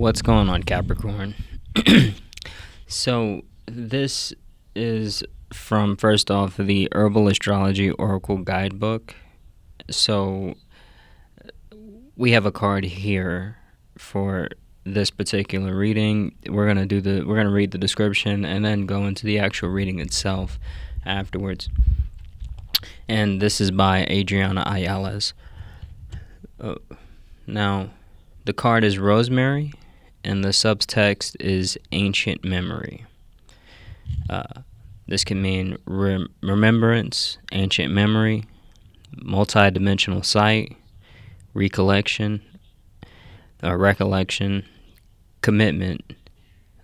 What's going on, Capricorn? So, this is from first off the Herbal Astrology Oracle Guidebook. So, we have a card here for this particular reading. We're gonna read the description and then go into the actual reading itself afterwards. And this is by Adriana Ayales. Now, the card is Rosemary, and the subtext is ancient memory. This can mean remembrance, ancient memory, multi-dimensional sight, recollection, recollection, commitment,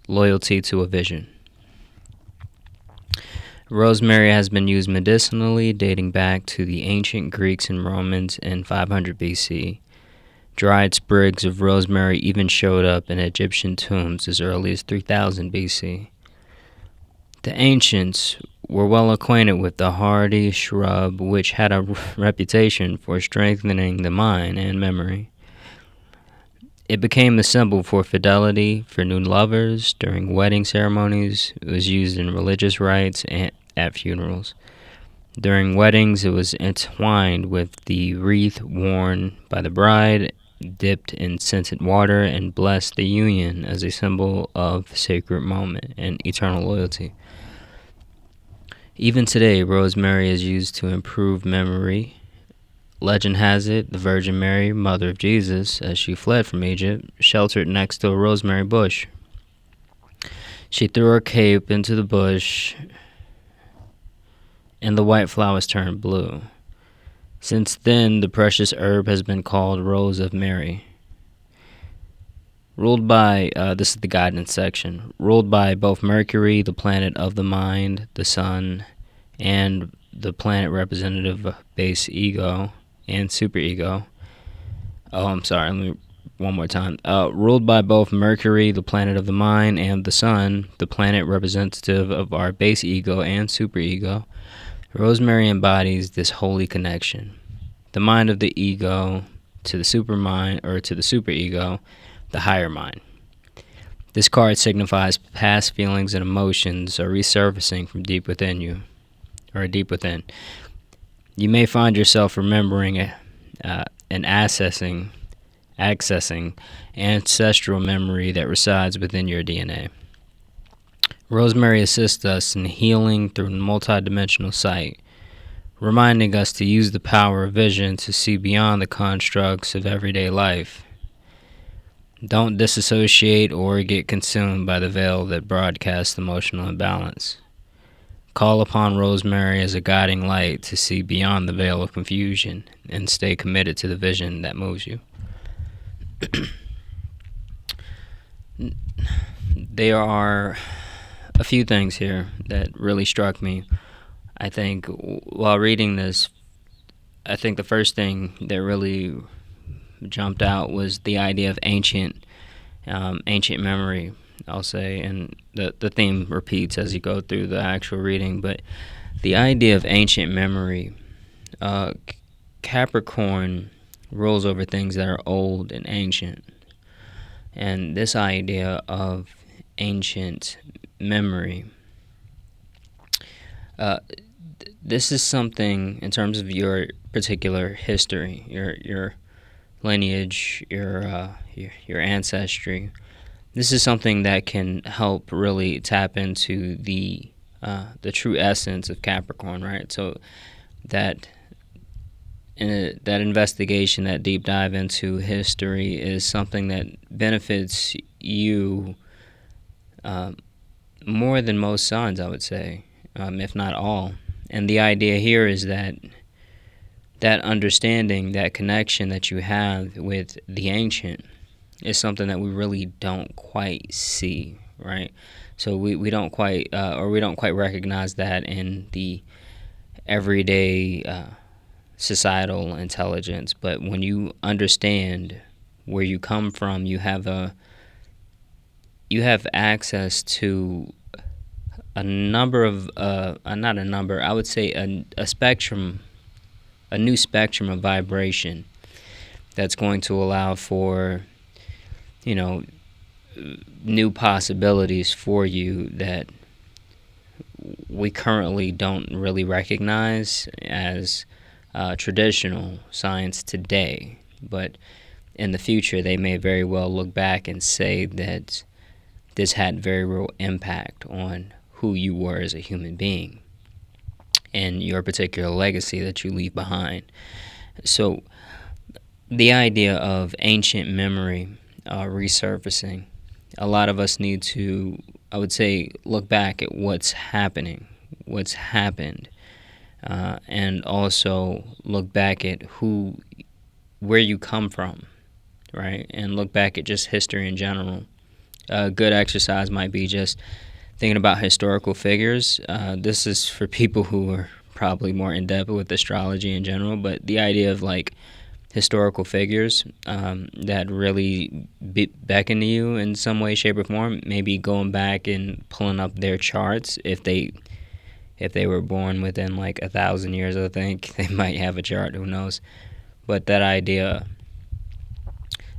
loyalty to a vision. Rosemary has been used medicinally dating back to the ancient Greeks and Romans in 500 BC. Dried sprigs of rosemary even showed up in Egyptian tombs as early as 3000 BC. The ancients were well acquainted with the hardy shrub, which had a reputation for strengthening the mind and memory. It became a symbol for fidelity for new lovers during wedding ceremonies. It was used in religious rites and at funerals. During weddings, it was entwined with the wreath worn by the bride, dipped in scented water, and blessed the union as a symbol of sacred moment and eternal loyalty. Even today, rosemary is used to improve memory. Legend has it the Virgin Mary, mother of Jesus, as she fled from Egypt, sheltered next to a rosemary bush. She threw her cape into the bush, and the white flowers turned blue. Since then, the precious herb has been called Rose of Mary. Ruled by, this is the guidance section, ruled by both Mercury, the planet of the mind, the sun, and the planet representative of base ego and superego. One more time. Ruled by both Mercury, the planet of the mind, and the sun, the planet representative of our base ego and superego, rosemary embodies this holy connection. The mind of the ego to the supermind, or to the superego, the higher mind. This card signifies past feelings and emotions are resurfacing from deep within you, or deep within. You may find yourself remembering and accessing ancestral memory that resides within your DNA. Rosemary assists us in healing through multidimensional sight, reminding us to use the power of vision to see beyond the constructs of everyday life. Don't disassociate or get consumed by the veil that broadcasts emotional imbalance. Call upon rosemary as a guiding light to see beyond the veil of confusion and stay committed to the vision that moves you. There are a few things here that really struck me. I think while reading this, I think the first thing that really jumped out was the idea of ancient memory, I'll say, and the theme repeats as you go through the actual reading, but the idea of ancient memory, Capricorn rules over things that are old and ancient, and this idea of ancient memory, this is something in terms of your particular history, your lineage, your ancestry. This is something that can help really tap into the true essence of Capricorn, right? So that investigation, that deep dive into history, is something that benefits you more than most signs, I would say, if not all. And the idea here is that understanding, that connection that you have with the ancient is something that we really don't quite see, right? So we don't quite recognize that in the everyday societal intelligence. But when you understand where you come from, you have access to a number of I would say a spectrum, a new spectrum of vibration that's going to allow for, new possibilities for you that we currently don't really recognize as traditional science today. But in the future, they may very well look back and say that this had very real impact on who you were as a human being and your particular legacy that you leave behind. So the idea of ancient memory resurfacing, a lot of us need to, I would say, look back at what's happening, what's happened, and also look back at where you come from, right? And look back at just history in general. A good exercise might be just thinking about historical figures. This is for people who are probably more in depth with astrology in general, but the idea of like historical figures that really beckon to you in some way, shape, or form. Maybe going back and pulling up their charts if they were born within like 1,000 years. I think they might have a chart. Who knows? But that idea,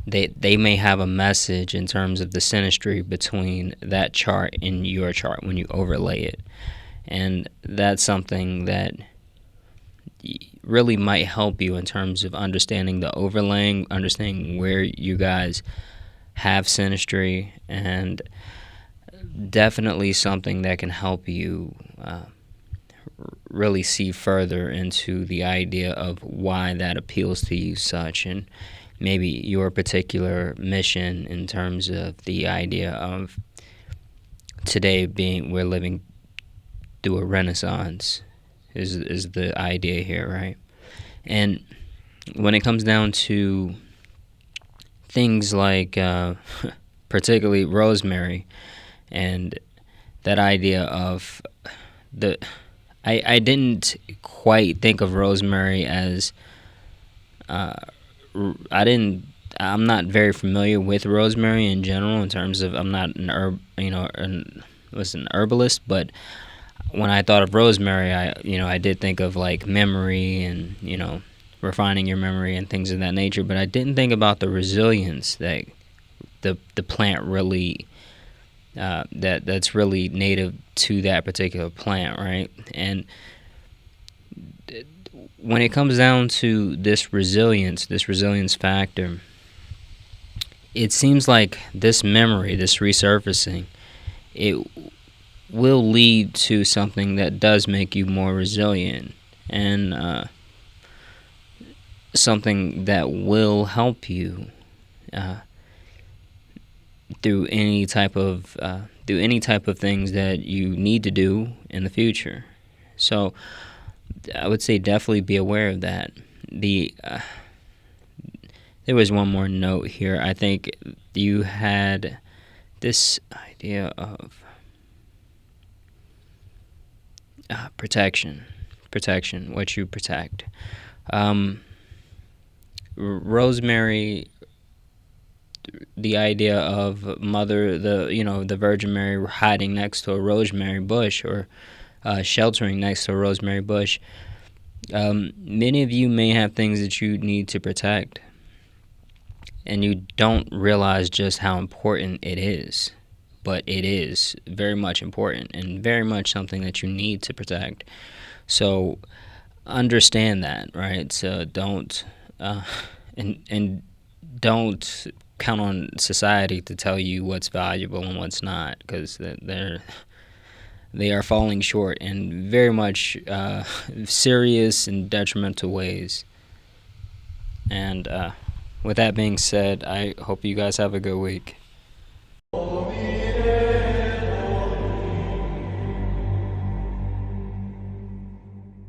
they may have a message in terms of the synastry between that chart and your chart when you overlay it, and that's something that really might help you in terms of understanding the overlaying, understanding where you guys have synastry, and definitely something that can help you really see further into the idea of why that appeals to you such, and maybe your particular mission in terms of the idea of today being we're living through a renaissance is the idea here, right? And when it comes down to things like particularly rosemary and that idea of I didn't quite think of rosemary as I'm not very familiar with rosemary in general in terms of I'm not an herbalist, but when I thought of rosemary, I did think of like memory and refining your memory and things of that nature, but I didn't think about the resilience that the plant really that's really native to that particular plant, right? And when it comes down to this resilience factor, it seems like this memory, this resurfacing, it will lead to something that does make you more resilient, and something that will help you through any type of things that you need to do in the future. So I would say definitely be aware of that. There was one more note here. I think you had this idea of protection, what you protect. Rosemary, the idea of the Virgin Mary hiding next to a rosemary bush, or sheltering next to a rosemary bush. Many of you may have things that you need to protect, and you don't realize just how important it is. But it is very much important and very much something that you need to protect. So understand that, right? So don't and don't count on society to tell you what's valuable and what's not, because they are falling short in very much serious and detrimental ways. And with that being said, I hope you guys have a good week.